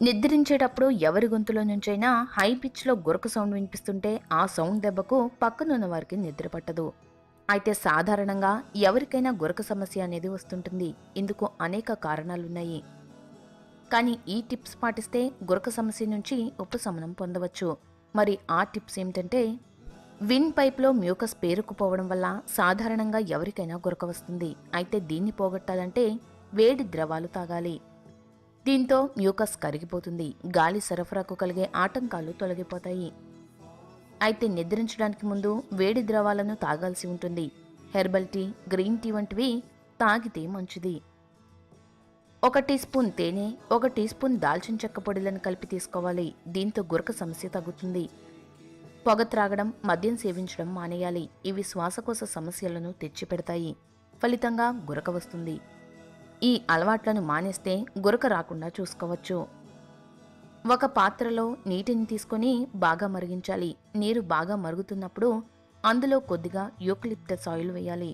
నిద్రించేటప్పుడు ఎవరి గొంతులో నుంచైనా హై పిచ్లో గురక సౌండ్ వినిపిస్తుంటే ఆ సౌండ్ దెబ్బకు పక్కనున్న వారికి నిద్ర పట్టదు. అయితే సాధారణంగా ఎవరికైనా గురక సమస్య అనేది వస్తుంటుంది. ఇందుకు అనేక కారణాలున్నాయి. కానీ ఈ టిప్స్ పాటిస్తే గురక సమస్య నుంచి ఉపశమనం పొందవచ్చు. మరి ఆ టిప్స్ ఏమిటంటే, విన్ పైప్లో మ్యూకస్ పేరుకుపోవడం వల్ల సాధారణంగా ఎవరికైనా గురక వస్తుంది. అయితే దీన్ని పోగొట్టాలంటే వేడి ద్రవాలు తాగాలి. దీంతో మ్యూకస్ కరిగిపోతుంది. గాలి సరఫరాకు కలిగే ఆటంకాలు తొలగిపోతాయి. అయితే నిద్రించడానికి ముందు వేడి ద్రవాలను తాగాల్సి ఉంటుంది. హెర్బల్ టీ, గ్రీన్ టీ వంటివి తాగితే మంచిది. 1 టీ స్పూన్ తేనె, 1 టీ స్పూన్ దాల్చిన చెక్క పొడిలను కలిపి తీసుకోవాలి. దీంతో గురక సమస్య తగ్గుతుంది. పొగ త్రాగడం, మద్యం సేవించడం మానేయాలి. ఇవి శ్వాసకోశ సమస్యలను తెచ్చిపెడతాయి. ఫలితంగా గురక వస్తుంది. ఈ అలవాట్లను మానేస్తే గురక రాకుండా చూసుకోవచ్చు. ఒక పాత్రలో నీటిని తీసుకొని బాగా మరిగించాలి. నీరు బాగా మరుగుతున్నప్పుడు అందులో కొద్దిగా యూకలిప్టస్ ఆయిల్ వేయాలి.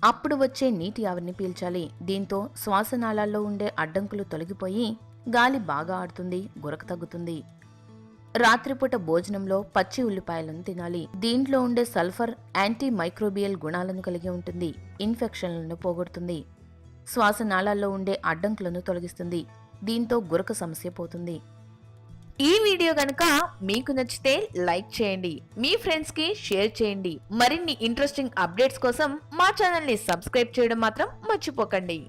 అప్పుడు వచ్చే నీటి ఆవిరిని పీల్చాలి. దీంతో శ్వాసనాళాల్లో ఉండే అడ్డంకులు తొలగిపోయి గాలి బాగా ఆడుతుంది, గురక తగ్గుతుంది. రాత్రిపూట భోజనంలో పచ్చి ఉల్లిపాయలను తినాలి. దీంట్లో ఉండే సల్ఫర్ యాంటీ మైక్రోబియల్ గుణాలను కలిగి ఉంటుంది. ఇన్ఫెక్షన్లను పోగొడుతుంది. శ్వాసనాళాల్లో ఉండే అడ్డంకులను తొలగిస్తుంది. దీంతో గురక సమస్య పోతుంది. ఈ వీడియో గనుక మీకు నచ్చితే లైక్ చేయండి, మీ ఫ్రెండ్స్ కి షేర్ చేయండి. మరిన్ని ఇంట్రెస్టింగ్ అప్డేట్స్ కోసం మా ఛానల్ ని సబ్స్క్రైబ్ చేయడం మాత్రం మర్చిపోకండి.